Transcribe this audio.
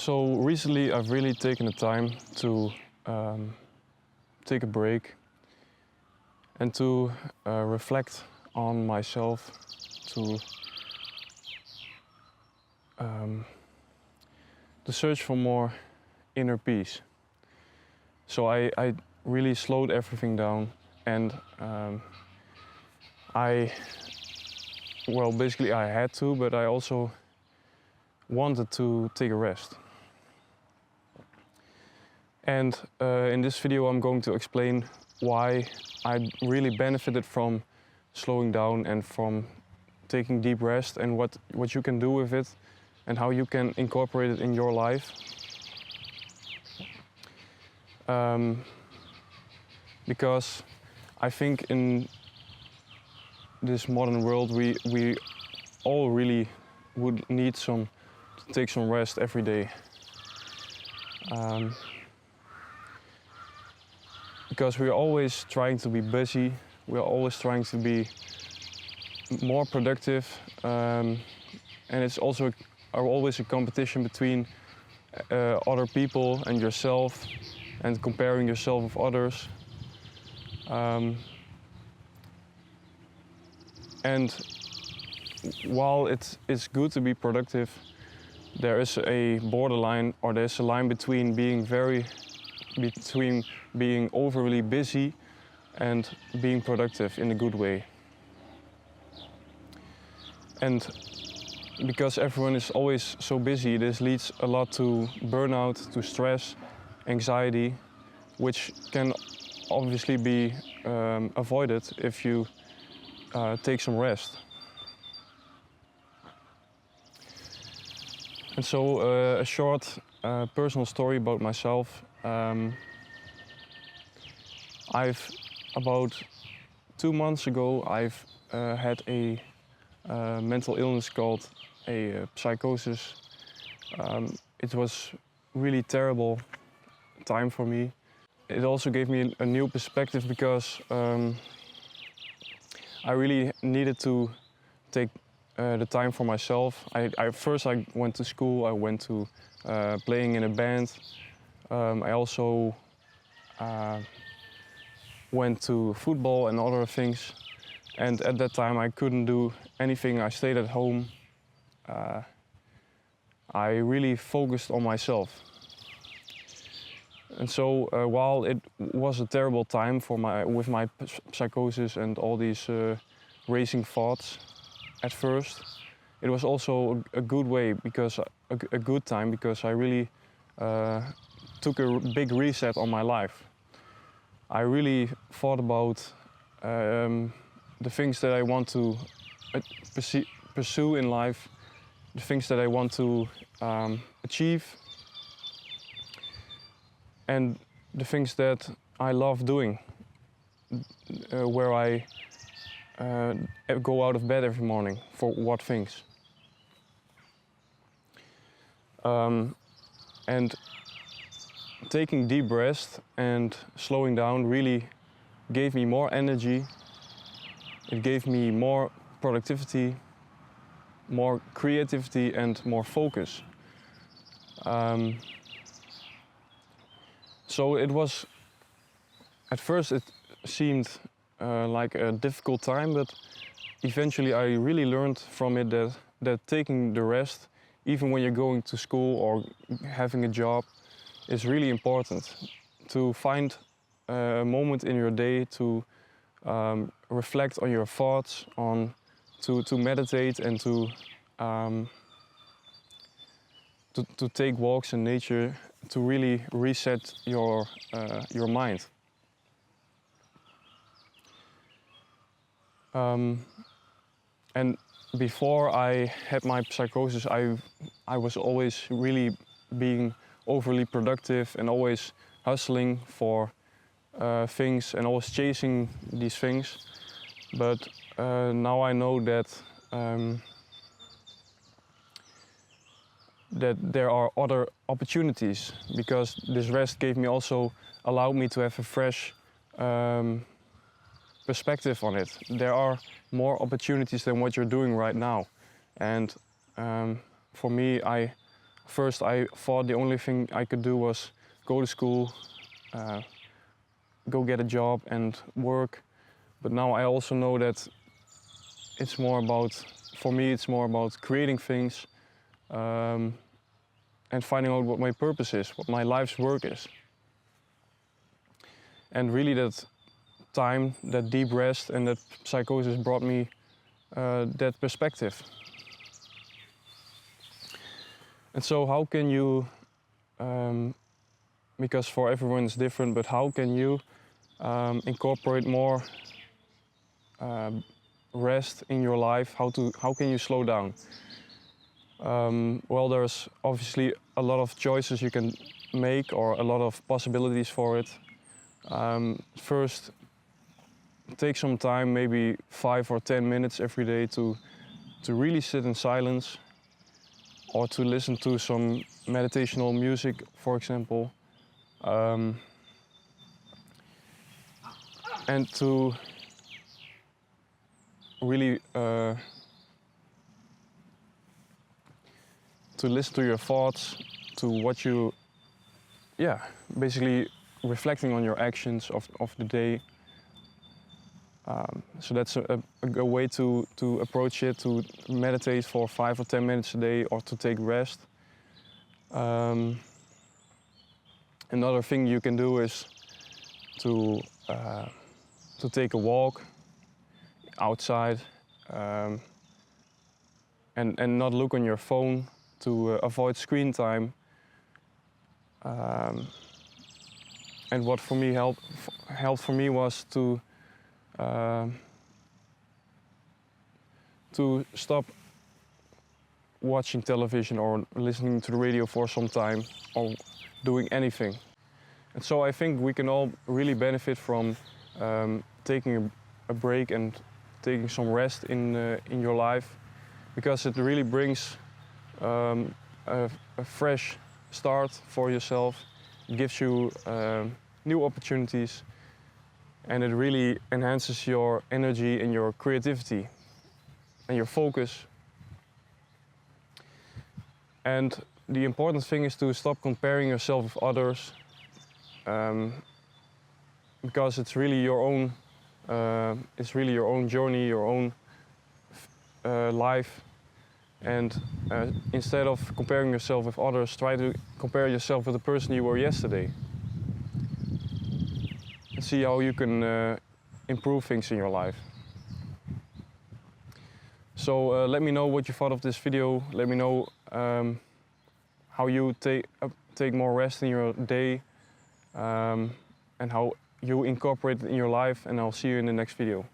So recently I've really taken the time to take a break and to reflect on myself, to search for more inner peace. So I really slowed everything down, and basically I had to, but I also wanted to take a rest. And in this video I'm going to explain why I really benefited from slowing down and from taking deep rest, and what you can do with it and how you can incorporate it in your life. Because I think in this modern world we all really would need to take some rest every day. Because we're always trying to be busy, we're always trying to be more productive, and it's also always a competition between other people and yourself, and comparing yourself with others. And while it's good to be productive, there is a borderline, or there's a line between being overly busy and being productive in a good way. And because everyone is always so busy, this leads a lot to burnout, to stress, anxiety, which can obviously be avoided if you take some rest. And so a short personal story about myself. About 2 months ago, I've had a mental illness called a psychosis. It was really terrible time for me. It also gave me a new perspective, because I really needed to take the time for myself. First I went to school, I went to playing in a band. I also went to football and other things. And at that time I couldn't do anything. I stayed at home. I really focused on myself. And so while it was a terrible time with my psychosis and all these racing thoughts at first, it was also a good way, because a good time, because I really took a big reset on my life. I really thought about the things that I want to pursue in life, the things that I want to achieve, and the things that I love doing, where I go out of bed every morning for what things. And taking deep rest and slowing down really gave me more energy. It gave me more productivity, more creativity, and more focus. So it was, at first it seemed like a difficult time, but eventually I really learned from it that taking the rest, even when you're going to school or having a job, is really important. To find a moment in your day to reflect on your thoughts, to meditate, and to take walks in nature, to really reset your mind. And before I had my psychosis, I was always really being overly productive and always hustling for things and always chasing these things. But now I know that there are other opportunities, because this rest allowed me to have a fresh perspective on it. There are more opportunities than what you're doing right now. And for me, I First, I thought the only thing I could do was go to school, go get a job and work. But now I also know that it's more about, for me, it's more about creating things and finding out what my purpose is, what my life's work is. And really that time, that deep rest and that psychosis brought me that perspective. And so how can you, because for everyone it's different, but how can you incorporate more rest in your life? How can you slow down? Well, there's obviously a lot of choices you can make or a lot of possibilities for it. First, take some time, maybe 5 or 10 minutes every day to really sit in silence, or to listen to some meditational music, for example. And to really to listen to your thoughts, to what you, basically reflecting on your actions of the day. So that's a way to approach it, to meditate for 5 or 10 minutes a day, or to take rest. Another thing you can do is to take a walk outside and not look on your phone, to avoid screen time. And what for me helped for me was to stop watching television or listening to the radio for some time, or doing anything. And so I think we can all really benefit from taking a break and taking some rest in your life, because it really brings a fresh start for yourself. It gives you new opportunities, and it really enhances your energy and your creativity and your focus. And the important thing is to stop comparing yourself with others, because it's really your own journey, your own life. And instead of comparing yourself with others, try to compare yourself with the person you were yesterday. And see how you can improve things in your life. So let me know what you thought of this video. Let me know how you take more rest in your day, and how you incorporate it in your life. And I'll see you in the next video.